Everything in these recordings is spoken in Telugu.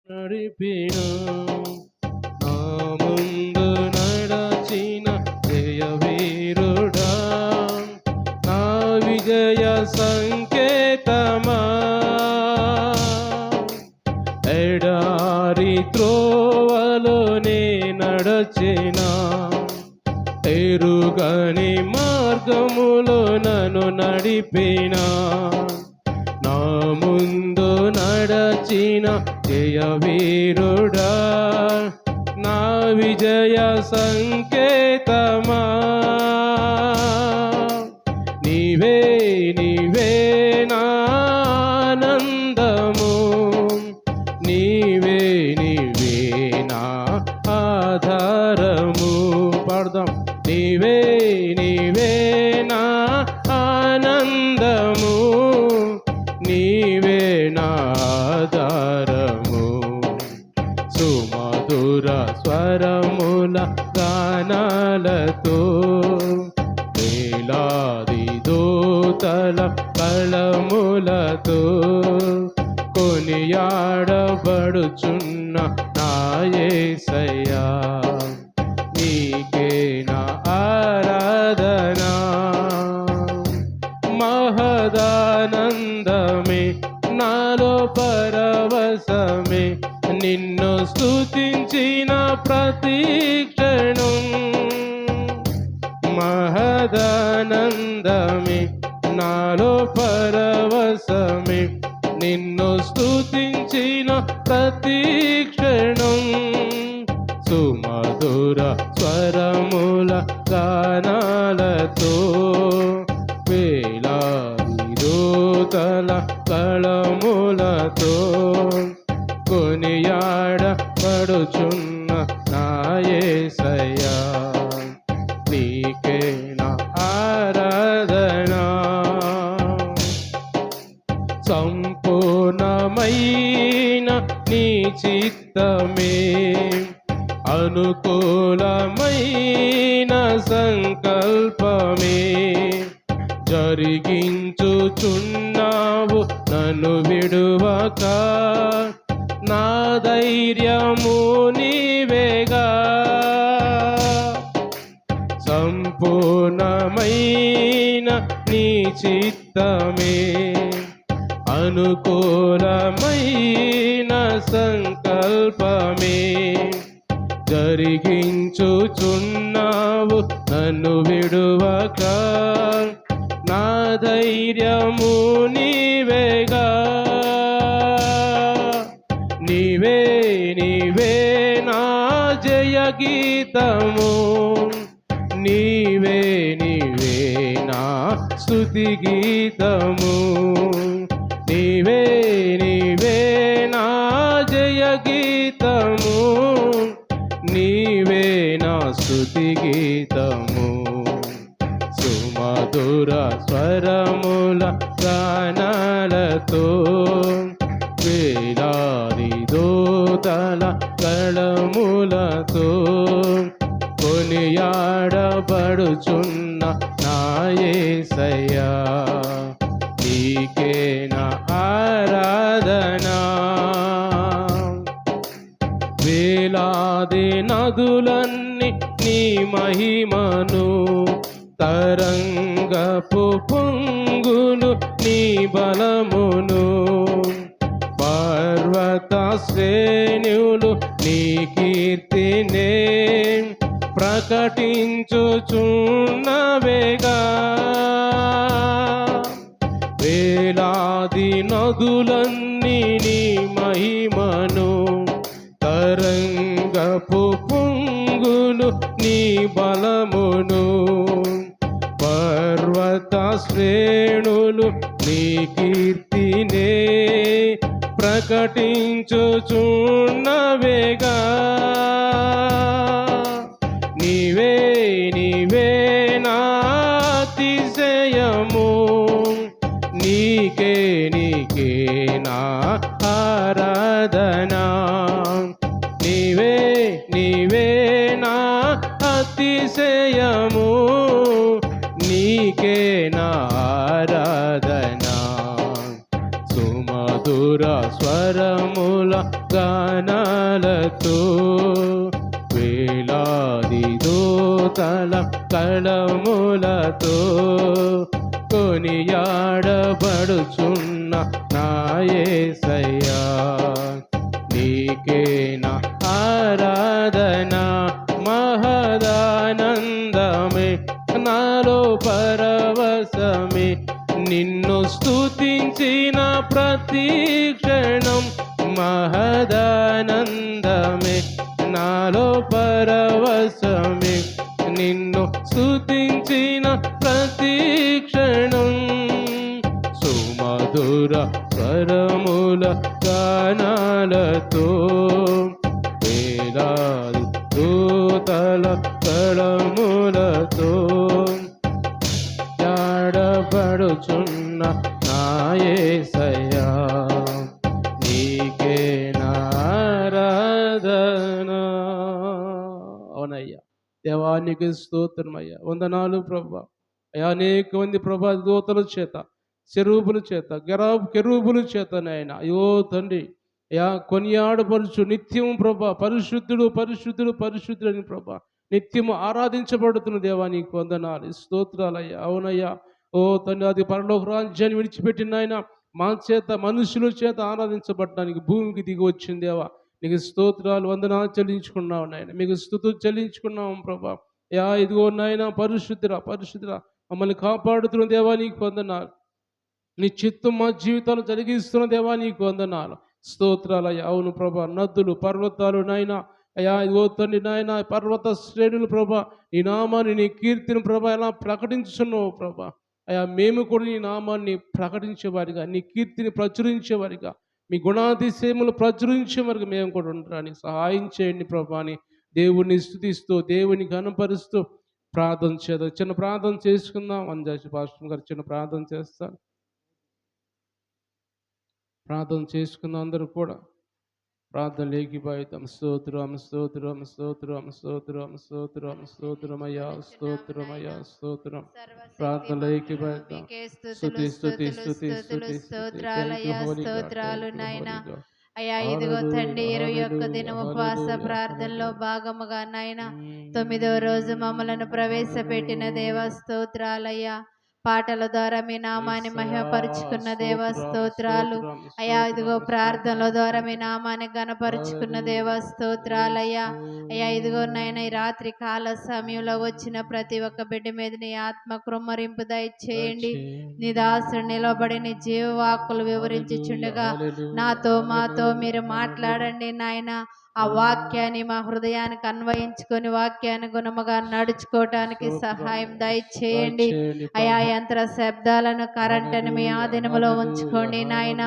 నడిపిన నా ముందు నడచిన జయవీరుడా నా విజయ సంకేతమా ఎడారి త్రోవలోనే నడచిన ఎరుగని మార్గములో నన్ను నడిపిన నా ముందు నడచిన జయవీరుడా నా విజయ సంకేతమా నీవే నీవే నా ఆనందము నీవే నీవే నా ఆధారము పాడదాం నీవే నీవే నా ఆనందము నీవే నా ఆధారము సుమధుర స్వరముల గానాలతో వేలాది దూతల కళములతో కొనియాడబడుచున్న నా యేసయ్యా నీకే నా ఆరాధన మహదానందమే నాలో పరవశమే నిన్ను స్తుతించిన ప్రతి క్షణం మహదానందమే నాలో పరవశమే నిన్ను స్తుతించిన ప్రతి క్షణం సుమధుర స్వరముల గానాలతో వేలాది దూతల కళములతో కొనియాడబడుచున్న నా యేసయ్యా నీకే నా ఆరాధన సంపూర్ణమైన నీ చిత్తమే అనుకూలమైన సంకల్పమే జరిగించుచున్నావు నన్ను విడువక నా ధైర్యము నీవేగా సంపూర్ణమైన నీ చిత్తమే అనుకూలమైన సంకల్పమే జరిగించుచున్నావు నన్ను విడువక నా ధైర్యము నీవేగా నీవే నీవే నా జయ గీతము నీవే నీవే నా స్తుతి గీతము నీవే నీవే నా జయ గీతము నీవే నా స్తుతి గీతము సుమధుర స్వరముల గానాలతో వేలాది దూతల కళములతో కొనియాడబడుచున్న నా యేసయ్యా నీకే నా ఆరాధన వేలాది నదులన్నీ నీ మహిమను తరంగపు పొంగులు నీ బలమును పర్వత శ్రేణులు నీ కీర్తినే ప్రకటించుచున్నవేగా వేలాది నదులన్నీ నీ మహిమను తరంగపు పొంగులు నీ బలమును పర్వత శ్రేణులు నీ కీర్తినే ప్రకటించుచున్నవేగా నీవే నీవే నా అతిశయము నీకే నీకే నా ఆరాధన నీవే నీవే నా అతిశయము నీకే నా ఆరాధన సుమధుర స్వరముల గాన గానాలతో వేలాది దూతల కళములతో కొనియాడబడుచున్న నా యేసయ్యా. నీకే నా ఆరాధన మహదానందమే నాలో పరవశమే. నిన్ను స్తుతించిన ప్రతి క్షణం మహదానందమే నాలో పరవశమే. నిన్ను స్తుతించిన ప్రతి క్షణం సుమధుర స్వరముల గానాలతో వేలాది దూతల కళములతో జాడబడుచున్న నా యేసయ్యా. నీకే నా ఆరాధన. అవునయ్యా, దేవానికి స్తోత్రమయ్యా, వందనాలు ప్రభా. అయ్యా, అనేక మంది ప్రభా దూతల చేత, చెరూబుల చేత, కెరూబుల చేత నాయన అయ్యో తండ్రి అయ్యా కొనియాడపరుచు నిత్యం ప్రభా పరిశుద్ధుడు పరిశుద్ధుడు పరిశుద్ధుడు అని ప్రభా నిత్యము ఆరాధించబడుతున్న దేవా నీకు వందనాలు స్తోత్రాలయ్యా. అవునయ్యా, ఓ తండ్రి, అది పరలోక రాజ్యాన్ని విడిచిపెట్టిన ఆయన మా చేత మనుషుల చేత ఆరాధించబడడానికి భూమికి దిగి వచ్చింది దేవా. నీకు స్తోత్రాలు వందనాలు చెల్లించుకున్నావు నాయన, మీకు స్తుతులు చెల్లించుకున్నాము ప్రభా. యా ఇదిగో నాయన పరిశుద్ధురా పరిశుద్ధురా మమ్మల్ని కాపాడుతున్న దేవా నీకు వందనాలు. నీ చిత్తం మా జీవితాలు జరిగిస్తున్న దేవా నీకు వందనాలు స్తోత్రాలయ్యా. అవును ప్రభా, నదులు పర్వతాలు నాయన అయ్యా ఇదిగో తండ్రి నాయన పర్వత శ్రేణులు ప్రభా నీ నామాన్ని నీ కీర్తిని ప్రభా ఎలా ప్రకటించున్నావు ప్రభా. అయ్యా మేము కూడా నీ నామాన్ని ప్రకటించేవారిగా, నీ కీర్తిని ప్రచురించేవారిగా, మీ గుణాతిశయములు ప్రచురించేవారిగా మేము కూడా ఉండడానికి సహాయం చేయండి ప్రభా అని దేవుణ్ణి స్తుతిస్తూ దేవుని ఘనపరుస్తూ ప్రార్థన చేద్దాం. చిన్న ప్రార్థన చేసుకుందాం. అందాజు పాస్టర్ గారు చిన్న ప్రార్థన చేస్తారు. ప్రార్థన చేసుకుందాం అందరూ కూడా. ప్రార్థన లేఖిపోయితాం. స్తోత్రం స్తోత్రం స్తోత్రం స్తోత్రం స్తోత్రం స్తోత్రమయ్యా స్తోత్రమయ్యా స్తోత్రం. ప్రార్థన లేఖిపోయితాం. స్తుతి స్తుతి స్తుతి స్తుతి స్తోత్రాలు నాయన. అయ్యా ఇదిగో తండ్రి 21 దినం ఉపవాస ప్రార్థనలో భాగముగా నాయన 9వ రోజు మమ్మలను ప్రవేశపెట్టిన దేవ స్తోత్రాలయ్యా. పాటల ద్వారా మీ నామాన్ని మహిమపరుచుకున్న దేవ స్తోత్రాలు అయ్యా. ఇదిగో ప్రార్థనల ద్వారా మీ నామాన్ని గణపరుచుకున్న దేవ స్తోత్రాలయ్యా. అయ్యా ఇదిగో నాయన ఈ రాత్రి కాల సమయంలో వచ్చిన ప్రతి ఒక్క బిడ్డ మీద నీ ఆత్మ కృమ్మరింపు దయచేయండి. నీ దాసుడు నిలబడి నీ జీవవాక్కులు వివరించుచుండగా నాతో మాతో మీరు మాట్లాడండి నాయన. ఆ వాక్యాన్ని మా హృదయానికి అన్వయించుకొని వాక్యాన్ని గుణముగా నడుచుకోవటానికి సహాయం దయచేయండి అయా. యంత్ర శబ్దాలను కరెంటుని మీ ఆధీనములో ఉంచుకోండి నాయన.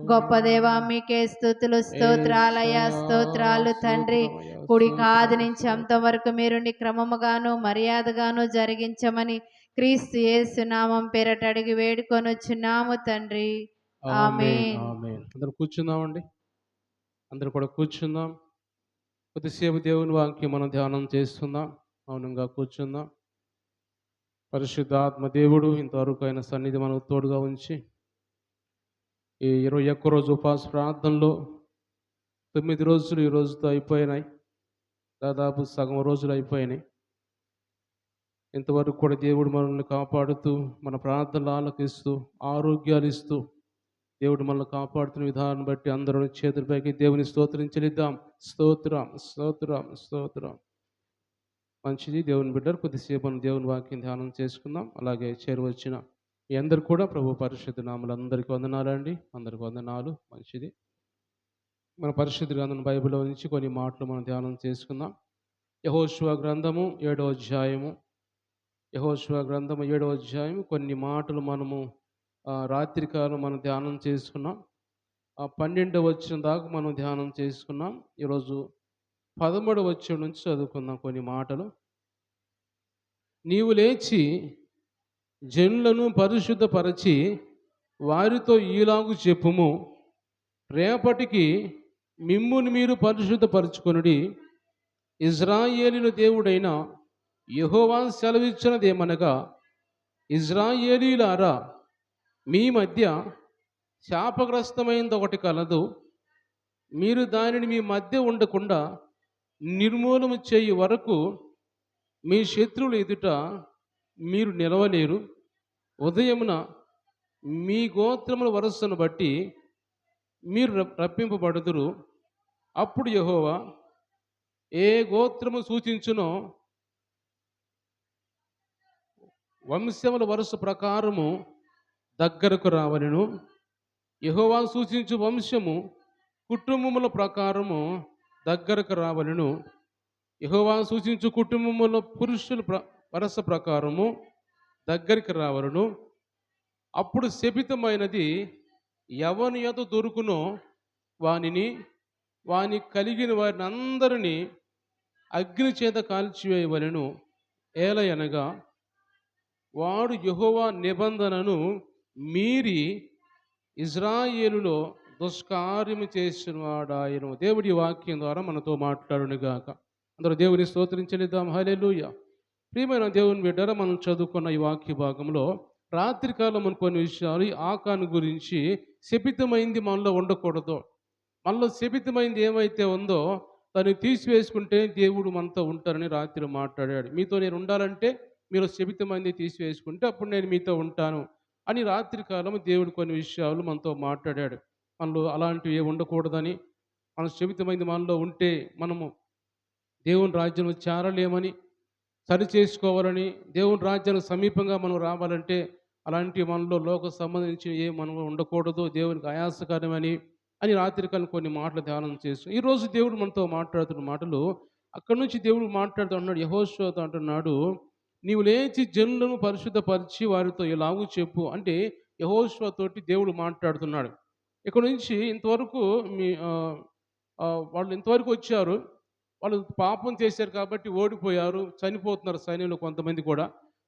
గొప్ప దేవా మీకే స్తుతులు స్తోత్రాలయ్యా. స్తోత్రాలు తండ్రి. కుడి కాదు నుంచి అంతవరకు మీరుండి క్రమముగాను మర్యాదగాను జరిగించమని క్రీస్తు యేసు నామం పేరట అడిగి వేడుకొనొచ్చున్నాము తండ్రి. ఆమేన్. అందరూ కూర్చుందామండి. అందరూ కూడా కూర్చుందాం. కొద్దిసేపు దేవుని వాక్యం మనం ధ్యానం చేస్తున్నాం. మౌనంగా కూర్చుందాం. పరిశుద్ధాత్మ దేవుడు ఇంతవరకు అయిన సన్నిధి మనకు తోడుగా ఉంచి ఈ 21 రోజు ఉపవాస ప్రార్థనలో 9 రోజులు ఈ రోజుతో అయిపోయినాయి. దాదాపు సగం రోజులు అయిపోయినాయి. ఇంతవరకు కూడా దేవుడు మనల్ని కాపాడుతూ మన ప్రార్థనలు ఆలకిస్తూ ఆరోగ్యాలు ఇస్తూ దేవుడు మనల్ని కాపాడుతున్న విధానం బట్టి అందరూ చేతులపైకి దేవుని స్తోత్రం చెల్లిద్దాం. స్తోత్రం స్తోత్రం స్తోత్రం. మంచిది. దేవుని బిడ్డలు కొద్దిసేపు మనం దేవుని వాక్యం ధ్యానం చేసుకుందాం. అలాగే చేరువచ్చిన మీ అందరు కూడా ప్రభు పరిశుద్ధ నామములు అందరికీ వందనాలండి. అందరికి వందనాలు. మంచిది. మన పరిశుద్ధ గ్రంథం బైబిల్లో నుంచి కొన్ని మాటలు మనం ధ్యానం చేసుకుందాం. యెహోషువ గ్రంథము 7వ అధ్యాయము. యెహోషువ గ్రంథము 7వ అధ్యాయం. కొన్ని మాటలు మనము రాత్రికాలం మనం ధ్యానం చేసుకున్నాం. 12వ వచనం దాకా మనం ధ్యానం చేసుకున్నాం. ఈరోజు 13వ వచనం నుంచి చదువుకుందాం కొన్ని మాటలు. నీవు లేచి జనులను పరిశుద్ధపరచి వారితో ఈలాగు చెప్పుము, రేపటికి మిమ్మును మీరు పరిశుద్ధపరచుకొనుడి. ఇజ్రాయేలీల దేవుడైన యెహోవా సెలవిచ్చినదేమనగా, మీరు దానిని మీ మధ్య ఉండకుండా నిర్మూలము చేయు వరకు మీ శత్రువుల ఎదుట మీరు నిలవలేరు. ఉదయమున మీ గోత్రముల వరసను బట్టి మీరు రప్పింపబడుదురు. అప్పుడు యెహోవా ఏ గోత్రము సూచించునో వంశముల వరుస ప్రకారము దగ్గరకు రావలెను. యెహోవా సూచించు వంశము కుటుంబముల ప్రకారము దగ్గరకు రావలెను. యెహోవా సూచించు కుటుంబముల పురుషుల వరస ప్రకారము దగ్గరికి రావలను. అప్పుడు శపితమైనది ఎవని యొద్ద దొరుకునో వాని కలిగిన వారిని అందరినీ అగ్ని చేత కాల్చివేయవలెను. ఏలయనగా వాడు యెహోవా నిబంధనను మీరి ఇజ్రాయేలులో దుష్కార్యము చేసిన వాడాయను. దేవుడి వాక్యం ద్వారా మనతో మాట్లాడునుగాక. అందరూ దేవుని స్తోత్రించనిద్దాం. హల్లెలూయా. ప్రియమైన దేవుని బిడ్డరా, మనం చదువుకున్న ఈ వాక్య భాగంలో రాత్రికాలం మన కొన్ని విషయాలు ఈ ఆకాను గురించి శపితమైంది మనలో ఉండకూడదు. మనలో శపితమైంది ఏమైతే ఉందో దాన్ని తీసివేసుకుంటే దేవుడు మనతో ఉంటారని రాత్రి మాట్లాడాడు. మీతో నేను ఉండాలంటే మీరు శపితమైంది తీసివేసుకుంటే అప్పుడు నేను మీతో ఉంటాను అని రాత్రికాలం దేవుడు కొన్ని విషయాలు మనతో మాట్లాడాడు. మనలో అలాంటివి ఉండకూడదని, మన శపితమైంది మనలో ఉంటే మనము దేవుని రాజ్యంలో చేరలేమని, సరి చేసుకోవాలని, దేవుని రాజ్యానికి సమీపంగా మనం రావాలంటే అలాంటి మనలో లోక సంబంధించి ఏ మనం ఉండకూడదు, దేవునికి ఆయాసకరమని అని రాత్రికాలం కొన్ని మాటలు ధ్యానం చేస్తాం. ఈరోజు దేవుడు మనతో మాట్లాడుతున్న మాటలు అక్కడి నుంచి దేవుడు మాట్లాడుతూ అన్నాడు, యెహోషువతో అంటున్నాడు, నీవు లేచి జనులను పరిశుద్ధపరిచి వారితో ఇలాగూ చెప్పు అంటే యెహోషువ తోటి దేవుడు మాట్లాడుతున్నాడు. ఇక్కడ నుంచి ఇంతవరకు వాళ్ళు ఇంతవరకు వచ్చారు, వాళ్ళు పాపం చేశారు కాబట్టి ఓడిపోయారు, చనిపోతున్నారు సైన్యంలో కొంతమంది కూడా.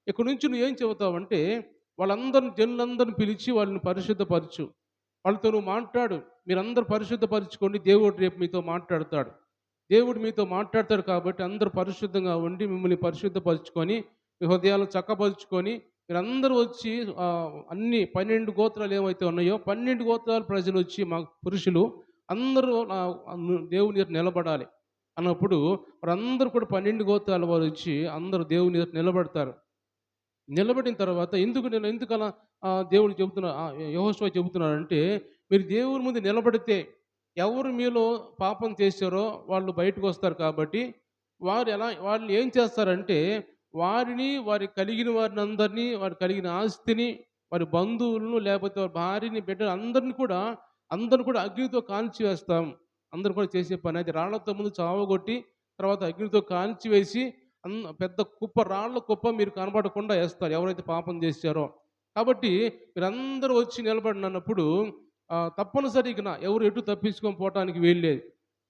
ఇక్కడ నుంచి నువ్వు ఏం చెబుతావంటే వాళ్ళందరిని జనులందరిని పిలిచి వాళ్ళని పరిశుద్ధపరచు, వాళ్ళతో నువ్వు మాట్లాడు, మీరందరూ పరిశుద్ధపరచుకోండి, దేవుడు రేపు మీతో మాట్లాడతాడు. దేవుడు మీతో మాట్లాడతాడు కాబట్టి అందరూ పరిశుద్ధంగా ఉండి మిమ్మల్ని పరిశుద్ధపరచుకొని మీ హృదయాలు చక్కపరుచుకొని మీరందరూ వచ్చి అన్ని 12 గోత్రాలు ఏవైతే ఉన్నాయో 12 గోత్రాల ప్రజలు వచ్చి మా పురుషులు అందరూ దేవుని ఎదుట నిలబడాలి అన్నప్పుడు వారందరూ కూడా 12 గోత్రాల వారు వచ్చి అందరూ దేవుని ఎదుట నిలబడతారు. నిలబడిన తర్వాత ఎందుకు అలా దేవుడు యెహోషువ చెబుతున్నాడంటే, మీరు దేవుని ముందు నిలబడితే ఎవరు మీలో పాపం చేశారో వాళ్ళు బయటకు వస్తారు కాబట్టి వాళ్ళు ఏం చేస్తారంటే వారి కలిగిన వారిని అందరినీ, వారి కలిగిన ఆస్తిని, వారి బంధువులను, లేకపోతే వారి భార్యని, బిడ్డలు అందరిని కూడా అగ్నితో కాల్చివేస్తాం. అందరూ కూడా చేసే పని అది. రాళ్లతో ముందు చావగొట్టి తర్వాత అగ్నితో కాల్చివేసి పెద్ద రాళ్ల కుప్ప మీరు కనబడకుండా వేస్తారు ఎవరైతే పాపం చేశారో. కాబట్టి మీరందరూ వచ్చి నిలబడినప్పుడు తప్పనిసరిగా ఎవరు ఎటు తప్పించుకొని పోవటానికి వీల్లేదు.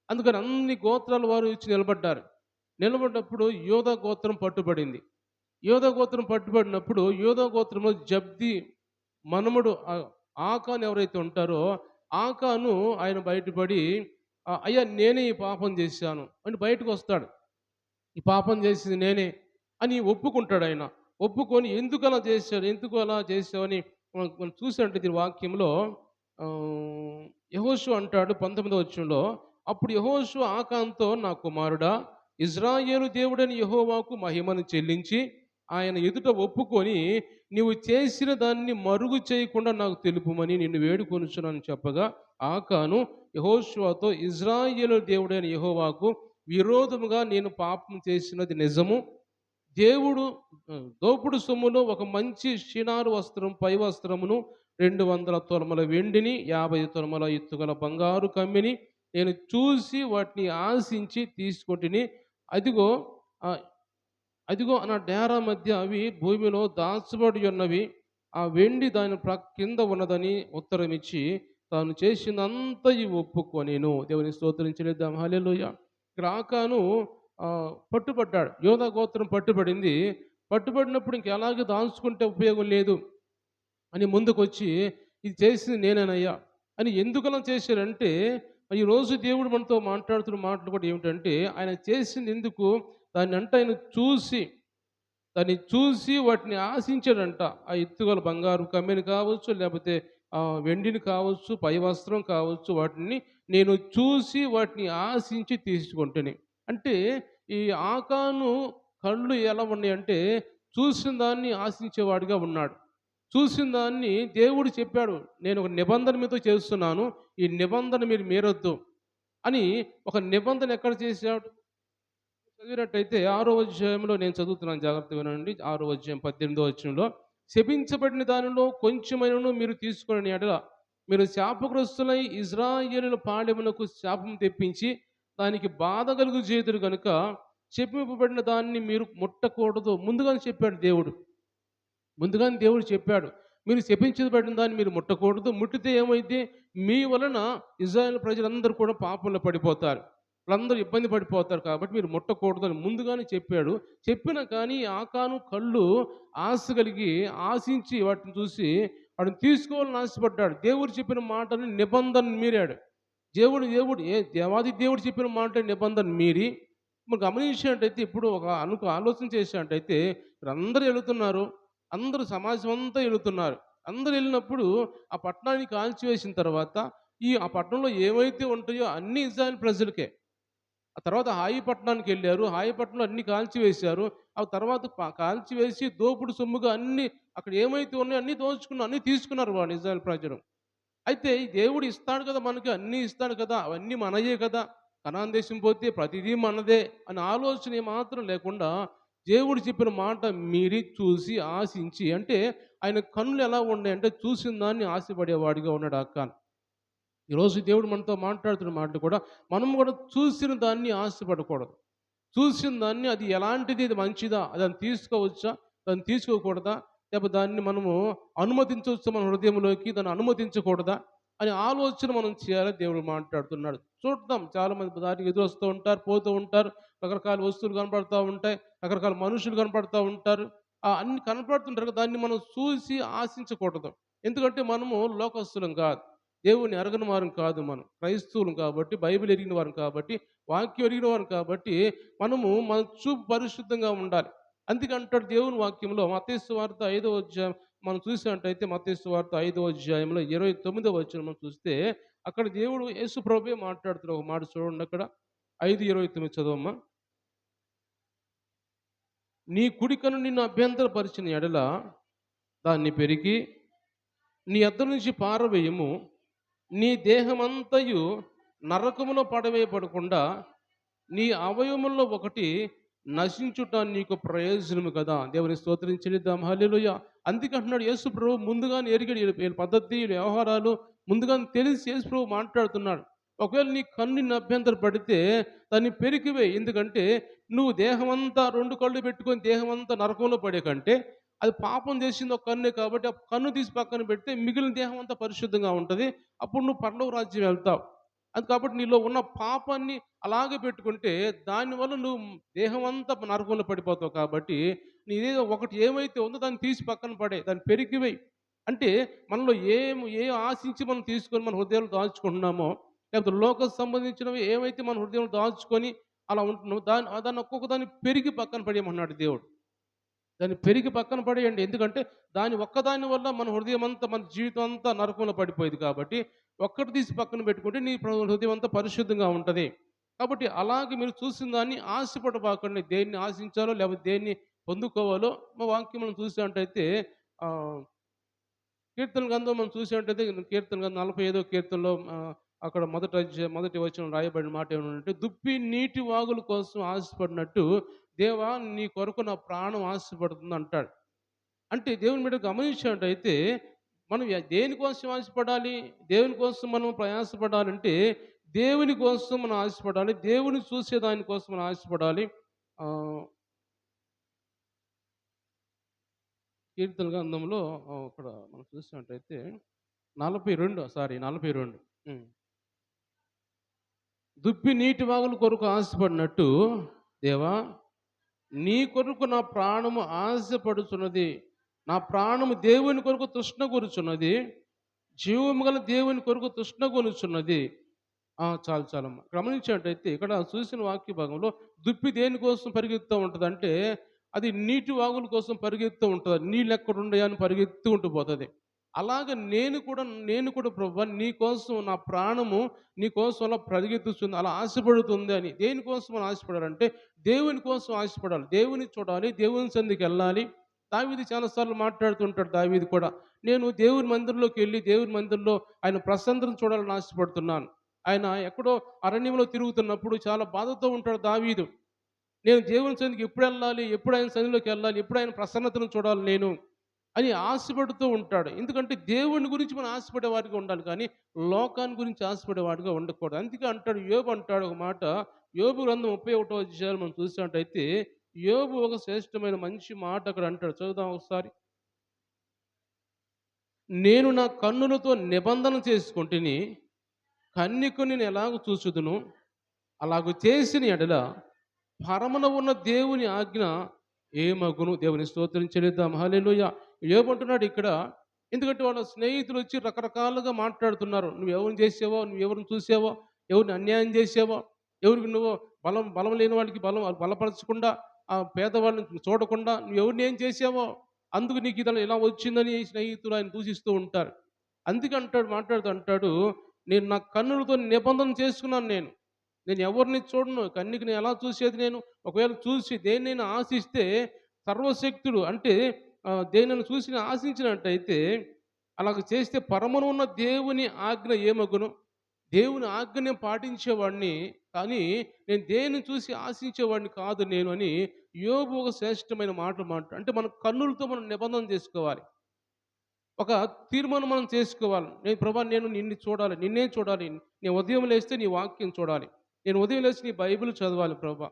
అందుకని అన్ని గోత్రాల వారు వచ్చి నిలబడినప్పుడు యోధా గోత్రం పట్టుబడింది. యోధా గోత్రం పట్టుబడినప్పుడు యోధా గోత్రంలో జబ్ది మనముడు ఆకాను ఎవరైతే ఉంటారో ఆకాను ఆయన బయటపడి, అయ్యా నేనే ఈ పాపం చేశాను అని బయటకు వస్తాడు. ఈ పాపం చేసింది నేనే అని ఒప్పుకుంటాడు. ఆయన ఒప్పుకొని ఎందుకు అలా చేశావు అని మనం చూసినట్టు దీని వాక్యంలో యెహోషువ అంటాడు 19వ వచనంలో, అప్పుడు యెహోషువ ఆకానుతో, నా కుమారుడా, ఇజ్రాయేలు దేవుడని యెహోవాకు మహిమను చెల్లించి ఆయన ఎదుట ఒప్పుకొని నీవు చేసిన దాన్ని మరుగు చేయకుండా నాకు తెలుపుమని నిన్ను వేడుకొనుచున్నాను చెప్పగా, ఆకాను యెహోషువతో, ఇజ్రాయేలు దేవుడైన యెహోవాకు విరోధముగా నేను పాపం చేసినది నిజము. దేవుడు దోపుడు సొమ్ములో ఒక మంచి షినారు వస్త్రం, పై వస్త్రమును, 200 తులముల వెండిని, 50 తులముల ఎత్తుగల బంగారు కమ్మిని నేను చూసి వాటిని ఆశించి తీసుకొంటిని. అదిగో నా డేరా మధ్య అవి భూమిలో దాచబడి ఉన్నవి, ఆ వెండి దాని కింద ఉన్నదని ఉత్తరమిచ్చి తాను చేసిందంతయు ఒప్పుకొనెను. దేవుని స్తోత్రించలేద్దాం. హల్లెలూయా. ఇక్కడ ఆకాను పట్టుబడ్డాడు. యోధా గోత్రం పట్టుబడింది. పట్టుబడినప్పుడు ఇంకెలాగే దాచుకుంటే ఉపయోగం లేదు అని ముందుకొచ్చి ఇది చేసింది నేనేనయ్యా అని ఎందుకలా చేశారంటే, ఈరోజు దేవుడు మనతో మాట్లాడుతున్న మాటలు కూడా ఏమిటంటే, ఆయన చేసింది ఎందుకు, ఆయన చూసి వాటిని ఆశించాడంట. ఆ ఎత్తుగల బంగారు కమ్మెని కావచ్చు, లేకపోతే వెండిని కావచ్చు, పై వస్త్రం కావచ్చు, వాటిని నేను చూసి వాటిని ఆశించి తీసుకుంటుని. అంటే ఈ ఆకాను కళ్ళు ఎలా ఉన్నాయంటే చూసిన దాన్ని ఆశించేవాడిగా ఉన్నాడు. చూసిన దాన్ని దేవుడు చెప్పాడు. నేను ఒక నిబంధన మీతో చేస్తున్నాను. ఈ నిబంధన మీరు మీరొద్దు అని ఒక నిబంధన ఎక్కడ చేశాడు? చదివినట్టయితే 6వ అధ్యాయంలో నేను చదువుతున్నాను, జాగ్రత్తగా వినండి. 6వ అధ్యాయం 18వ వచనంలో, శపించబడిన దానిలో కొంచెమైనను మీరు తీసుకొనిన యెడల మీరు శాపగ్రస్తులై ఇశ్రాయేలుల పాళెమునకు శాపం తెప్పించి దానికి బాధ కలుగజేయుదురు గనుక శపింపబడిన దాన్ని మీరు ముట్టకూడదు. ముందుగానే చెప్పాడు దేవుడు. ముందుగానే దేవుడు చెప్పాడు. మీరు శపించబడిన దాన్ని మీరు ముట్టకూడదు. ముట్టితే ఏమైద్ది? మీ వలన ఇశ్రాయేలు ప్రజలందరూ కూడా పాపంలో పడిపోతారు. వాళ్ళందరూ ఇబ్బంది పడిపోతారు కాబట్టి మీరు ముట్టకూడదు అని ముందుగానే చెప్పాడు. చెప్పినా కానీ ఆకాను కళ్ళు ఆశ కలిగి ఆశించి వాటిని చూసి వాటిని తీసుకోవాలని ఆశపడ్డాడు. దేవుడు చెప్పిన మాటని నిబంధన మీరాడు. దేవుడు దేవాది దేవుడు చెప్పిన మాట నిబంధన మీరి మనం గమనించినట్టయితే ఇప్పుడు ఒక ఆలోచన చేసినట్టయితే అందరూ వెళుతున్నారు. అందరూ సమాజం అంతా వెళుతున్నారు. అందరూ వెళ్ళినప్పుడు ఆ పట్టణాన్ని కాల్చివేసిన తర్వాత ఆ పట్టణంలో ఏవైతే ఉంటాయో అన్ని ఇజ్రాయెల్ ప్రజలకే. ఆ తర్వాత హాయి పట్టణానికి వెళ్ళారు. హాయి పట్టణంలో అన్ని కాల్చివేశారు. ఆ తర్వాత కాల్చివేసి దోపుడు సొమ్ముగా అన్ని అక్కడ ఏమైతే ఉన్నాయో అన్ని దోచుకున్నారు, అన్ని తీసుకున్నారు వాళ్ళు ఇజ్రాయెల్ ప్రజలు. అయితే ఈ దేవుడు ఇస్తాడు కదా, మనకి అన్నీ ఇస్తాడు కదా, అవన్నీ మనయే కదా, కనాన్ దేశం పోతే ప్రతిదీ మనదే అనే ఆలోచన ఏమాత్రం లేకుండా దేవుడు చెప్పిన మాట మీరి చూసి ఆశించి, అంటే ఆయన కన్నులు ఎలా ఉన్నాయంటే చూసిన దాన్ని ఆశపడేవాడిగా ఉన్నాడు అక్కాన్. ఈరోజు దేవుడు మనతో మాట్లాడుతున్న మాటలు కూడా మనం కూడా చూసిన దాన్ని ఆశపడకూడదు. చూసిన దాన్ని అది ఎలాంటిది, ఇది మంచిదా, దాన్ని తీసుకోవచ్చా, దాన్ని తీసుకోకూడదా, లేకపోతే దాన్ని మనము అనుమతించవచ్చా మన హృదయంలోకి, దాన్ని అనుమతించకూడదా అనే ఆలోచన మనం చేయాలని దేవుడు మాట్లాడుతున్నాడు. చూద్దాం, చాలామంది దానికి ఎదురు వస్తూ ఉంటారు, పోతూ ఉంటారు, రకరకాల వస్తువులు కనపడుతూ ఉంటాయి, రకరకాల మనుషులు కనపడుతూ ఉంటారు. అన్ని కనపడుతుంటారు కదా, దాన్ని మనం చూసి ఆశించకూడదు. ఎందుకంటే మనము లోకస్తులం కాదు, దేవుని ఎరగని వారం కాదు, మనం క్రైస్తవులం కాబట్టి, బైబిల్ ఎరిగిన వారం కాబట్టి, వాక్యం ఎరిగిన వారం కాబట్టి మనము మన చూపు పరిశుద్ధంగా ఉండాలి. అందుకే అంటాడు దేవుని వాక్యంలో మత్తయి సువార్త 5వ అధ్యాయం మనం చూసినట్టయితే, మత్తయి సువార్త 5వ అధ్యాయంలో 29వ వచనం మనం చూస్తే అక్కడ దేవుడు యేసు ప్రభువే మాట్లాడుతున్న ఒక మాట చూడండి. అక్కడ 5:29 చదవమ్మా. నీ కుడికను నిన్ను అభ్యంతరపరిచిన ఎడల దాన్ని పెరికి నీ యొద్ద నుంచి పారవేయము. నీ దేహమంతయు నరకములో పడవేయబడకుండా నీ అవయవముల్లో ఒకటి నశించుట నీకు ప్రయోజనము కదా. దేవుని స్తోత్రం చెల్లిద్దాం. హల్లెలూయా. అందుకే అంటున్నాడు యేసు ప్రభు ముందుగానే ఎరిగాడు వీళ్ళ పద్ధతి, వీళ్ళ వ్యవహారాలు ముందుగానే తెలిసి యేసు ప్రభు మాట్లాడుతున్నాడు. ఒకవేళ నీ కన్ను నిన్ను అభ్యంతర పడితే దాన్ని పెరికివేయి. ఎందుకంటే నువ్వు దేహమంతా 2 కళ్ళు పెట్టుకొని దేహమంతా నరకంలో పడే కంటే అది పాపం చేసింది ఒక కన్నే కాబట్టి ఆ కన్ను తీసి పక్కన పెడితే మిగిలిన దేహం అంతా పరిశుద్ధంగా ఉంటుంది. అప్పుడు నువ్వు పరలోక రాజ్యం వెళ్తావు. అది కాబట్టి నీలో ఉన్న పాపాన్ని అలాగే పెట్టుకుంటే దానివల్ల నువ్వు దేహం అంతా నరకంలో పడిపోతావు. కాబట్టి నీదేదో ఒకటి ఏమైతే ఉందో దాన్ని తీసి పక్కన పడే, దాన్ని పెరిగివేయి. అంటే మనలో ఏ ఆశించి మనం తీసుకొని మన హృదయాలు దాచుకుంటున్నామో, లేకపోతే లోకం సంబంధించినవి ఏమైతే మన హృదయంలో దాచుకొని అలా ఉంటున్నామో దాన్ని ఒక్కొక్క దాన్ని పెరిగి పక్కన పడేయమన్నాడు దేవుడు. దాన్ని పెరిగి పక్కన పడేయండి. ఎందుకంటే దాని ఒక్కదాని వల్ల మన హృదయం అంతా, మన జీవితం అంతా నరకంలో పడిపోయేది కాబట్టి ఒక్కటి తీసి పక్కన పెట్టుకుంటే నీ హృదయం అంతా పరిశుద్ధంగా ఉంటుంది. కాబట్టి అలాగే మీరు చూసిన దాన్ని ఆశపడబాకండి. దేన్ని ఆశించాలో లేకపోతే దేన్ని పొందుకోవాలో మా వాక్యం మనం చూసినట్టయితే కీర్తన గ్రంథం మనం చూసినట్టయితే కీర్తన గ్రంథం 45వ కీర్తనలో అక్కడ మొదటి వచనం రాయబడిన మాట ఏమంటే, దుప్పి నీటి వాగుల కోసం ఆశపడినట్టు దేవా నీ కొరకు నా ప్రాణం ఆశపడుతుంది అంటాడు. అంటే దేవుని మీద గమనించినట్టయితే మనం దేనికోసం ఆశపడాలి, దేవుని కోసం మనం ప్రయాసపడాలంటే దేవుని కోసం మనం ఆశపడాలి, దేవుని చూసే దానికోసం మనం ఆశపడాలి. కీర్తన గ్రంథంలో అక్కడ మనం చూసినట్టయితే 42 దుప్పి నీటి వాగుల కొరకు ఆశపడినట్టు దేవా నీ కొరకు నా ప్రాణము ఆశపడుచున్నది. నా ప్రాణము దేవుని కొరకు తృష్ణ కూరుచున్నది, జీవము గల దేవుని కొరకు తృష్ణ కొనుచున్నది. చాలమ్మా. గమనించినట్టయితే ఇక్కడ చూసిన వాక్య భాగంలో దుప్పి దేనికోసం పరిగెత్తుతూ ఉంటుంది అంటే అది నీటి వాగుల కోసం పరిగెత్తుతూ ఉంటుంది. నీళ్ళు ఎక్కడ ఉండయా అని పరిగెత్తు ఉంటూ పోతుంది. అలాగ నేను కూడా ప్రభువా నీ కోసం నా ప్రాణము నీ కోసం అలా పరిగెత్తుతుంది, అలా ఆశపడుతుంది అని. దేనికోసం అని ఆశపడాలంటే దేవుని కోసం ఆశపడాలి. దేవుని చూడాలి, దేవుని సన్నిధికి వెళ్ళాలి. దావీదు చాలా సార్లు మాట్లాడుతుంటాడు దావీదు కూడా. నేను దేవుని మందిరంలోకి వెళ్ళి దేవుని మందిరంలో ఆయన ప్రసన్నతను చూడాలని ఆశపడుతున్నాను. ఆయన ఎక్కడో అరణ్యంలో తిరుగుతున్నప్పుడు చాలా బాధతో ఉంటాడు దావీదు. నేను దేవుని సన్నిధికి ఎప్పుడు వెళ్ళాలి, ఎప్పుడు ఆయన సన్నిధిలోకి వెళ్ళాలి, ఎప్పుడు ఆయన ప్రసన్నతను చూడాలి నేను అని ఆశపడుతూ ఉంటాడు. ఎందుకంటే దేవుని గురించి మనం ఆశపడేవాడిగా ఉండాలి కానీ లోకాన్ని గురించి ఆశపడేవాడిగా ఉండకూడదు. అందుకే అంటాడు, యోబు అంటాడు ఒక మాట. యోబు గ్రంథం 31వ అధ్యాయం మనం చూసినట్టయితే యోబు ఒక శ్రేష్టమైన మంచి మాట అక్కడ అంటాడు. చదువుదాం ఒకసారి. నేను నా కన్నులతో నిబంధన చేసుకుంటుని, కన్నికను నేను ఎలాగ చూచుదును, అలాగ చేసిన ఎడల పరమున ఉన్న దేవుని ఆజ్ఞ ఏమగును. దేవుని స్తోత్రం చెల్లిద్దాం. హల్లెలూయా. యోబంటున్నాడు ఇక్కడ. ఎందుకంటే వాళ్ళ స్నేహితులు వచ్చి రకరకాలుగా మాట్లాడుతున్నారు. నువ్వు ఎవరిని చేసావో, నువ్వు ఎవరిని చూసావో, ఎవరిని అన్యాయం చేసావో, ఎవరికి నువ్వు బలం లేని వాళ్ళకి బలపరచకుండా, ఆ పేదవాళ్ళని చూడకుండా నువ్వు ఎవరిని ఏం చేసావో అందుకు నీకు ఇతను ఇలా వచ్చిందని స్నేహితులు ఆయన దూషిస్తూ ఉంటారు. అందుకే అంటాడు, మాట్లాడుతూ అంటాడు, నేను నా కన్నులతో నిబంధన చేసుకున్నాను నేను. నేను ఎవరిని చూడను. కన్నికి నేను ఎలా చూసేది నేను? ఒకవేళ చూసి దేన్నైనా ఆశిస్తే సర్వశక్తుడు అంటే దేనిని చూసి నేను ఆశించినట్టయితే అలాగ చేస్తే పరమున ఉన్న దేవుని ఆజ్ఞ ఏమగును? దేవుని ఆజ్ఞని పాటించేవాడిని కానీ నేను దేనిని చూసి ఆశించేవాడిని కాదు నేను అని యోబు ఒక శ్రేష్టమైన మాట. అంటే మన కన్నులతో మనం నిబంధన చేసుకోవాలి. ఒక తీర్మానం మనం చేసుకోవాలి. ప్రభా నేను నిన్ను చూడాలి, నిన్నే చూడాలి. నేను ఉదయం లేస్తే నీ వాక్యం చూడాలి. నేను ఉదయం లేచి నీ బైబిల్ చదవాలి ప్రభా.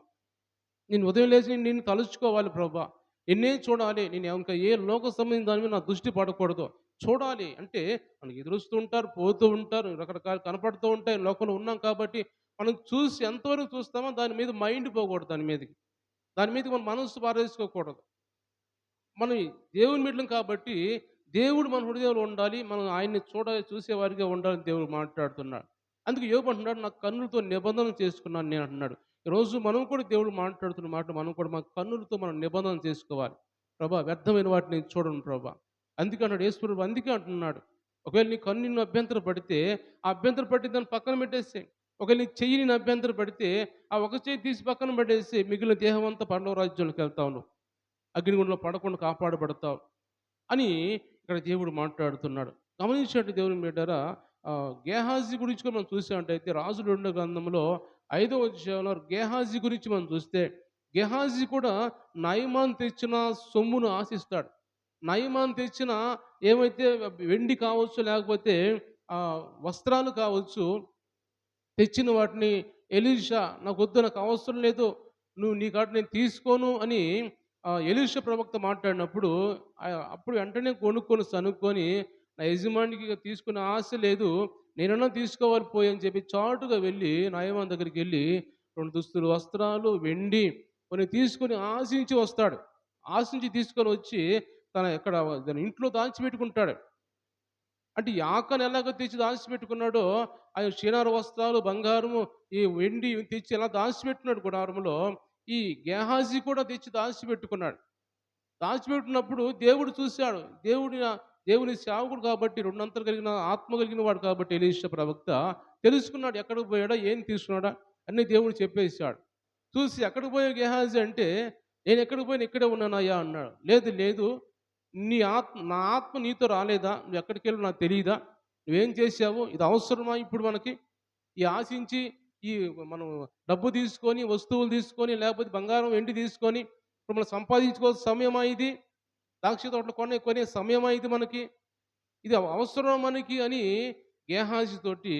నేను ఉదయం లేచి నిన్ను తలుచుకోవాలి ప్రభా. నిన్నే చూడాలి. నేను ఇంకా ఏ లోక సంబంధించిన దాని మీద నా దృష్టి పడకూడదు. చూడాలి అంటే మనకి ఎదురుస్తూ ఉంటారు, పోతూ ఉంటారు, రకరకాలు కనపడుతూ ఉంటాయి. లోకంలో ఉన్నాం కాబట్టి మనం చూసి ఎంతవరకు చూస్తామో దాని మీద మైండ్ పోకూడదు. దాని మీద మన మనస్సు పారేసుకోకూడదు. మనం దేవుని బిడ్డలం కాబట్టి దేవుడు మన హృదయంలో ఉండాలి. మనం ఆయన్ని చూసేవారిగా ఉండాలని దేవుడు మాట్లాడుతున్నాడు. అందుకే యోబు అంటున్నాడు, నా కన్నులతో నిబంధన చేసుకున్నాను నేను అంటున్నాడు. ఈరోజు మనం కూడా దేవుడు మాట్లాడుతున్న మాట మనం కూడా మన కన్నులతో మనం నిబంధన చేసుకోవాలి. ప్రభా వ్యర్థమైన వాటిని నేను చూడను ప్రభా. అందుకే అన్నాడు యేసు, అందుకే అంటున్నాడు, ఒకవేళ నీ కన్ను నిన్ను అభ్యంతర పడితే ఆ అభ్యంతర పట్టి దాన్ని పక్కన పెట్టేస్తే, ఒకవేళ నీ చెయ్యి నిన్ను అభ్యంతర పడితే ఆ ఒక చెయ్యి తీసి పక్కన పెట్టేసి మిగిలిన దేహం అంతా పరలోక రాజ్యంలోకి వెళ్తావు, అగ్నిగుండంలో పడకుండా కాపాడబడతావు అని ఇక్కడ దేవుడు మాట్లాడుతున్నాడు. గమనించినట్టు దేవుని బిడ్డారా, గేహాజీ గురించి కూడా మనం చూసామంటైతే రాజుల 2వ గ్రంథంలో 5వ అధ్యాయంలో గేహాజీ గురించి మనం చూస్తే గేహాజీ కూడా నయమాన్ తెచ్చిన సొమ్మును ఆశిస్తాడు. నయమాన్ తెచ్చిన ఏమైతే వెండి కావచ్చు, లేకపోతే వస్త్రాలు కావచ్చు, తెచ్చిన వాటిని ఎలీషా నాకు వద్దు, నాకు అవసరం లేదు, నువ్వు నీ కాటు నేను తీసుకోను అని ఎలీషా ప్రవక్త మాట్లాడినప్పుడు అప్పుడు వెంటనే కొనుక్కొని సనుక్కొని నా యజమానికి తీసుకునే ఆశ లేదు, నేనన్నా తీసుకోవాలి పోయి అని చెప్పి చాటుగా వెళ్ళి నయమాన్ దగ్గరికి వెళ్ళి 2 దుస్తులు, వస్త్రాలు, వెండి కొన్ని తీసుకొని ఆశించి వస్తాడు. ఆశించి తీసుకొని వచ్చి తన ఇంట్లో దాచిపెట్టుకుంటాడు. అంటే యాకాను ఎలాగో తెచ్చి దాచిపెట్టుకున్నాడో ఆయన షినారు వస్త్రాలు, బంగారము, ఈ వెండి తెచ్చి ఎలా దాచిపెట్టున్నాడు గుడారంలో, ఈ గేహాజీ కూడా తెచ్చి దాచిపెట్టుకున్నాడు. దాచిపెట్టినప్పుడు దేవుడు చూశాడు. దేవుని సేవకుడు కాబట్టి, రెండంతలు కలిగిన ఆత్మ కలిగిన వాడు కాబట్టి ఎలీషా ప్రవక్త తెలుసుకున్నాడు ఎక్కడికి పోయాడా, ఏం తీసుకున్నాడా అన్నీ దేవుడు చెప్పేశాడు. చూసి ఎక్కడికి పోయా గేహాజీ అంటే, నేను ఎక్కడికి పోయినా ఇక్కడే ఉన్నానయ్యా అన్నాడు. లేదు లేదు, నా ఆత్మ నీతో రాలేదా, నువ్వు ఎక్కడికి వెళ్ళి నాకు తెలియదా, నువ్వేం చేసావు, ఇది అవసరమా ఇప్పుడు మనకి, ఈ ఆశించి ఈ మనం డబ్బు తీసుకొని, వస్తువులు తీసుకొని, లేకపోతే బంగారం వెండి తీసుకొని ఇప్పుడు మనం సంపాదించుకోవాల్సిన సమయమా ఇది, ద్రాక్ష తోటలు కొనే సమయమా ఇది మనకి, ఇది అవసరం మనకి అని గేహాజీ తోటి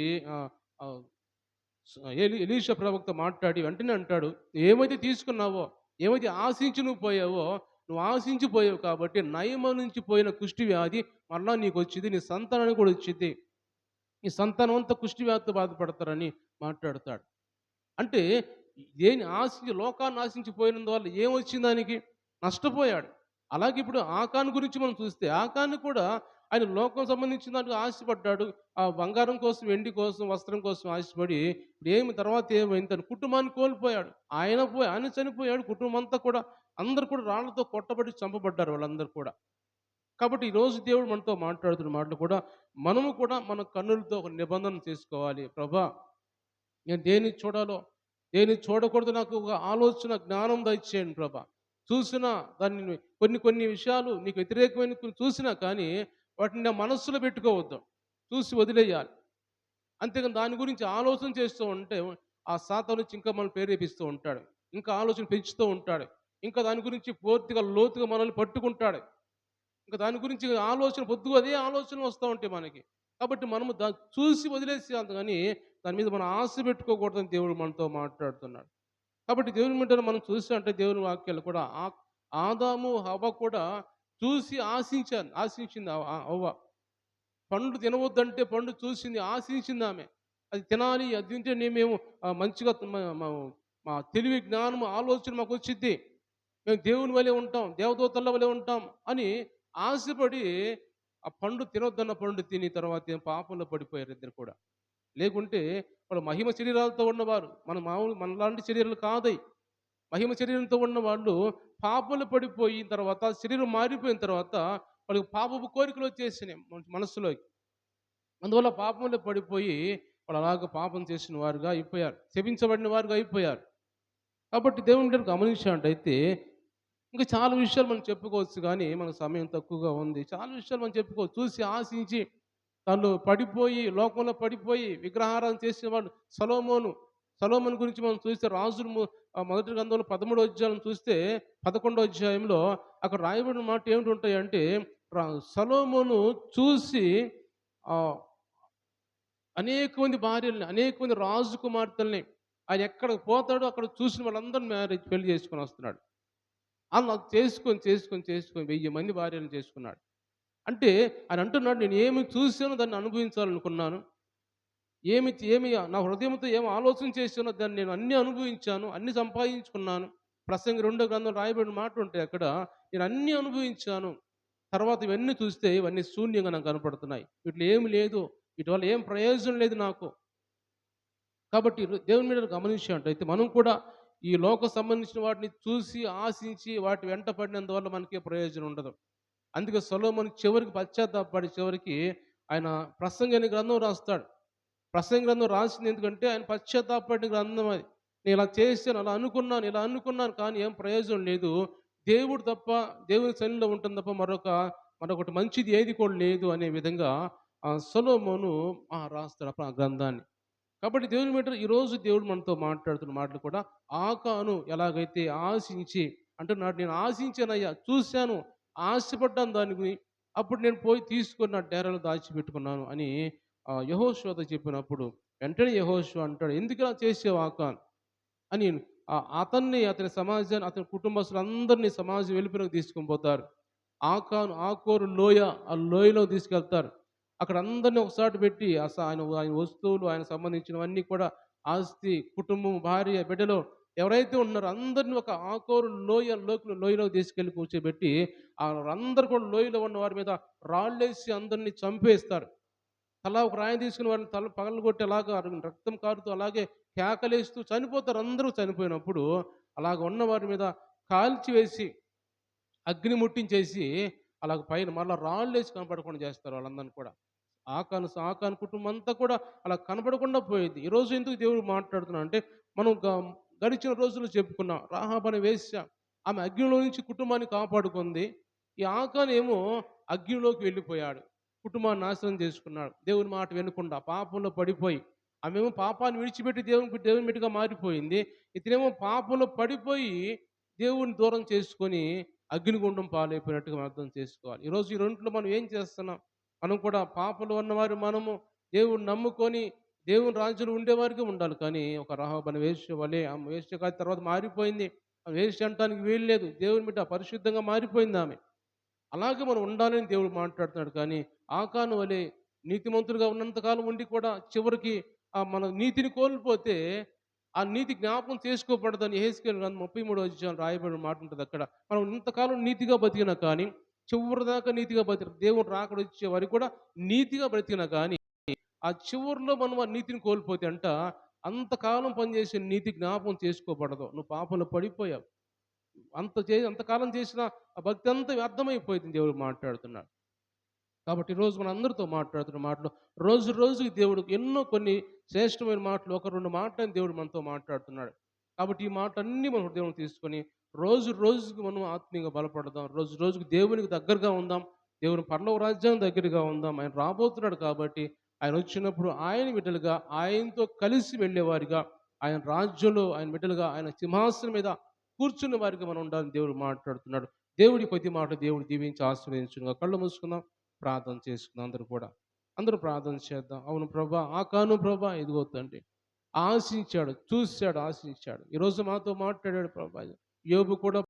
ఎలీషా ప్రవక్త మాట్లాడి వెంటనే అంటాడు, ఏమైతే తీసుకున్నావో, ఏమైతే ఆశించి నువ్వు పోయావో, నువ్వు ఆశించిపోయావు కాబట్టి నయమ నుంచి పోయిన కుష్టి వ్యాధి మరలా నీకు వచ్చింది, నీ సంతానానికి కూడా వచ్చింది, ఈ సంతానం అంతా కుష్టి వ్యాధితో బాధపడతారని మాట్లాడతాడు. అంటే దేని ఆశించి, లోకాన్ని ఆశించిపోయినందువల్ల ఏమొచ్చింది, దానికి నష్టపోయాడు. అలాగే ఇప్పుడు ఆకాను గురించి మనం చూస్తే ఆకాను కూడా ఆయన లోకం సంబంధించిన దానికి ఆశపడ్డాడు. ఆ బంగారం కోసం, వెండి కోసం, వస్త్రం కోసం ఆశపడి ఇప్పుడు ఏమి తర్వాత ఏమైంది, తన కుటుంబాన్ని కోల్పోయాడు. ఆయన చనిపోయాడు, కుటుంబం అంతా కూడా అందరు కూడా రాళ్లతో కొట్టబడి చంపబడ్డారు వాళ్ళందరూ కూడా. కాబట్టి ఈరోజు దేవుడు మనతో మాట్లాడుతున్న మాటలు కూడా మనము కూడా మన కన్నులతో ఒక నిబంధన చేసుకోవాలి. ప్రభా, నేను దేన్ని చూడాలో, దేన్ని చూడకూడదో నాకు ఒక ఆలోచన, జ్ఞానం దయచేయండి ప్రభా. చూసినా దాన్ని కొన్ని కొన్ని విషయాలు నీకు వ్యతిరేకమైన కొన్ని చూసినా కానీ వాటిని నా మనస్సులో పెట్టుకోవద్దు. చూసి వదిలేయాలి. అంతేగాని దాని గురించి ఆలోచన చేస్తూ ఉంటే ఆ సాతాను వచ్చి ఇంకా మనల్ని ప్రేరేపిస్తూ ఉంటాడు. ఇంకా ఆలోచన పెంచుతూ ఉంటాడు. ఇంకా దాని గురించి పూర్తిగా లోతుగా మనల్ని పట్టుకుంటాడు. ఇంకా దాని గురించి ఆలోచన పొద్దుగా అదే ఆలోచనలు వస్తూ ఉంటాయి మనకి. కాబట్టి మనము చూసి వదిలేసేయాలి గానీ దాని మీద మనం ఆశ పెట్టుకోకూడదని దేవుడు మనతో మాట్లాడుతున్నాడు. కాబట్టి దేవుని బిడ్డలు మనం చూస్తుంటే దేవుని వాక్యాలు కూడా ఆదాము, హవ్వ కూడా చూసి ఆశించింది హవ్వ. పండు తినవద్దంటే పండు చూసింది, ఆశించింది ఆమె. అది తినాలి, అది తింటే మేము మంచిగా మా తెలివి, జ్ఞానం, ఆలోచన మాకొచ్చిద్ది. మేము దేవుని వలె ఉంటాం, దేవదూతల వలె ఉంటాం అని ఆశపడి ఆ పండు తినొద్దన్న పండు తిని తర్వాత ఏం పాపంలో పడిపోయారు ఇద్దరు కూడా. లేకుంటే వాళ్ళు మహిమ శరీరాలతో ఉన్నవారు. మనలాంటి శరీరాలు కాదయి. మహిమ శరీరంతో ఉన్న వాళ్ళు పాపంలో పడిపోయిన తర్వాత, శరీరం మారిపోయిన తర్వాత వాళ్ళకి పాపపు కోరికలు వచ్చేసినాయి మనస్సులోకి. అందువల్ల పాపంలో పడిపోయి వాళ్ళు అలాగ పాపం చేసిన వారుగా అయిపోయారు. శపించబడిన వారుగా అయిపోయారు. కాబట్టి దేవుని బిడ్డలు గమనించినట్టయితే ఇంకా చాలా విషయాలు మనం చెప్పుకోవచ్చు కానీ మనకు సమయం తక్కువగా ఉంది. చాలా విషయాలు మనం చెప్పుకోవచ్చు. చూసి ఆశించి వాళ్ళు పడిపోయి, లోకంలో పడిపోయి విగ్రహారాధన చేసిన వాళ్ళు సొలొమోను గురించి మనం చూస్తే మొదటి గ్రంథంలో 13వ అధ్యాయం చూస్తే 11వ అధ్యాయంలో అక్కడ రాయబడిన మాట ఏమిటి ఉంటాయంటే సొలొమోను చూసి అనేక మంది భార్యల్ని, అనేక మంది రాజకుమార్తెల్ని ఆయన ఎక్కడికి పోతాడో అక్కడ చూసిన వాళ్ళందరిని పెళ్లి చేసుకొని వస్తున్నాడు. అలా చేసుకొని 1000 మంది భార్యలను చేసుకున్నాడు. అంటే ఆయన అంటున్నాడు, నేను ఏమి చూసానో దాన్ని అనుభవించాలనుకున్నాను. ఏమి నా హృదయంతో ఏమి ఆలోచన చేశానో దాన్ని నేను అన్నీ అనుభవించాను, అన్నీ సంపాదించుకున్నాను. ప్రసంగి 2వ గ్రంథం రాయబడిన మాట ఉంటాయి అక్కడ, నేను అన్నీ అనుభవించాను. తర్వాత ఇవన్నీ చూస్తే ఇవన్నీ శూన్యంగా నాకు కనపడుతున్నాయి. వీటిలో ఏమి లేదు, వీటి వల్ల ఏం ప్రయోజనం లేదు నాకు. కాబట్టి దేవుని మీద గమనించినట్టయితే మనం కూడా ఈ లోక సంబంధించిన వాటిని చూసి ఆశించి వాటి వెంట పడినందువల్ల మనకి ప్రయోజనం ఉండదు. అందుకే సొలొమోను చివరికి పశ్చాత్తాపడి చివరికి ఆయన ప్రసంగి అనే గ్రంథం రాస్తాడు. ప్రసంగి గ్రంథం రాసింది ఎందుకంటే ఆయన పశ్చాత్తాపడిన గ్రంథం అది. నేను ఇలా చేశాను, ఇలా అనుకున్నాను కానీ ఏం ప్రయోజనం లేదు. దేవుడు తప్ప, దేవుని సన్నిధిలో ఉంటుంది తప్ప మరొకటి మంచిది ఏది కూడా లేదు అనే విధంగా సొలొమోను రాస్తాడు ఆ గ్రంథాన్ని. కాబట్టి దేవుని బిడ్డలు ఈరోజు దేవుడు మనతో మాట్లాడుతున్న మాటలు కూడా ఆకాను ఎలాగైతే ఆశించి అంటున్నాడు, నేను ఆశించానయ్యా, చూశాను, ఆశపడ్డాను దానికి, అప్పుడు నేను పోయి తీసుకొని నా డేరాలో దాచిపెట్టుకున్నాను అని యెహోషువతో చెప్పినప్పుడు వెంటనే యెహోషువ అంటాడు, ఎందుకు ఇలా చేసావు ఆకాన్ అని. అతని సమాజాన్ని, అతని కుటుంబస్తులందరినీ సమాజం వెలుపలకు తీసుకొని పోతారు. ఆకోరు లోయ, ఆ లోయలో తీసుకెళ్తారు. అక్కడ అందరినీ ఒకసారి పెట్టి ఆయన వస్తువులు, ఆయన సంబంధించినవన్నీ కూడా, ఆస్తి, కుటుంబం, భార్య, బిడ్డలు ఎవరైతే ఉన్నారో అందరినీ ఒక ఆకోరు లోయలో తీసుకెళ్లి కూర్చోబెట్టి అందరు కూడా లోయలో ఉన్న వారి మీద రాళ్ళేసి అందరినీ చంపేస్తారు. తలా ఒక రాయి తీసుకుని వారిని తల పగలగొట్టి అలాగా రక్తం కారుతూ అలాగే కేకలేస్తూ చనిపోతారు. అందరూ చనిపోయినప్పుడు అలాగ ఉన్న వారి మీద కాల్చివేసి అగ్ని ముట్టించేసి అలాగ పైన మళ్ళీ రాళ్ళేసి కనపడకుండా చేస్తారు వాళ్ళందరినీ కూడా. ఆకాను కుటుంబం అంతా కూడా అలా కనపడకుండా పోయింది. ఈరోజు ఎందుకు దేవుడు మాట్లాడుతున్నా అంటే మనం గడిచిన రోజుల్లో చెప్పుకున్నాం. రాహాబు అనే వేశ్య, ఆమె అగ్నిలో నుంచి కుటుంబాన్ని కాపాడుకుంది. ఈ ఆకాను ఏమో అగ్నిలోకి వెళ్ళిపోయాడు, కుటుంబాన్ని నాశనం చేసుకున్నాడు. దేవుని మాట వినకుండా పాపంలో పడిపోయి, ఆమెమో పాపాన్ని విడిచిపెట్టి దేవుని బిడ్డగా మారిపోయింది. ఇతనేమో పాపంలో పడిపోయి దేవుని దూరం చేసుకొని అగ్నిగుండం పాలైపోయినట్టుగా మనం అర్థం చేసుకోవాలి. ఈరోజు ఈ రెంట్లో మనం ఏం చేస్తున్నాం? మనం కూడా పాపంలో ఉన్నవారు మనము దేవుని నమ్ముకొని దేవుని రాజ్యంలో ఉండేవారికి ఉండాలి. కానీ ఒక రాహాబు అనే వేశ్య వలె, ఆ వేశ్య కాదు తర్వాత మారిపోయింది. ఆ వేశ్య అంటానికి వీలు లేదు. దేవుని బిడ్డ పరిశుద్ధంగా మారిపోయింది ఆమె. అలాగే మనం ఉండాలని దేవుడు మాట్లాడుతున్నాడు. కానీ ఆకాను వలె నీతిమంతులుగా ఉన్నంతకాలం ఉండి కూడా చివరికి మన నీతిని కోల్పోతే ఆ నీతి జ్ఞాపకం చేసుకోబడదని యెహెజ్కేలు గ్రంథం 33వ అధ్యాయం రాయబడిన మాట ఉంటుంది అక్కడ. మనం ఇంతకాలం నీతిగా బతికినా కానీ చివరి దాకా నీతిగా దేవుడు రాకడ వచ్చే వారికి కూడా నీతిగా బ్రతికినా కానీ ఆ చివరిలో మనం ఆ నీతిని కోల్పోతే అంతకాలం పనిచేసే నీతి జ్ఞాపకం చేసుకోబడదు. నువ్వు పాపంలో పడిపోయావు. అంతకాలం చేసిన ఆ భక్తి అంతా వ్యర్థమైపోయింది దేవుడు మాట్లాడుతున్నాడు. కాబట్టి ఈరోజు మన అందరితో మాట్లాడుతున్న మాటలు రోజు రోజుకి దేవుడు ఎన్నో కొన్ని శ్రేష్టమైన మాటలు, ఒక 2 మాటలని దేవుడు మనతో మాట్లాడుతున్నాడు. కాబట్టి ఈ మాటలన్నీ మన హృదయంలో తీసుకొని రోజు రోజుకి మనం ఆత్మీయంగా బలపడదాం. రోజు రోజుకి దేవునికి దగ్గరగా ఉందాం. దేవుని పరలోక రాజ్యానికి దగ్గరగా ఉందాం. ఆయన రాబోతున్నాడు కాబట్టి ఆయన వచ్చినప్పుడు ఆయన బిడ్డలుగా ఆయనతో కలిసి వెళ్ళేవారిగా, ఆయన రాజ్యంలో ఆయన బిడ్డలుగా ఆయన సింహాసనం మీద కూర్చున్న వారిగా మనం ఉండాలని దేవుడు మాట్లాడుతున్నాడు. దేవుడి కొద్ది మాట దేవుడు దీవించి ఆశీర్వదించునుగా. కళ్ళు మూసుకుందాం, ప్రార్థన చేసుకుందాం అందరూ కూడా. అందరూ ప్రార్థన చేద్దాం. అవును ప్రభా, ఆకాను ప్రభా, ఇదిగో తండ్రి ఆశించాడు, చూశాడు, ఆశించాడు. ఈరోజు మాతో మాట్లాడాడు ప్రభా. యోబు కూడా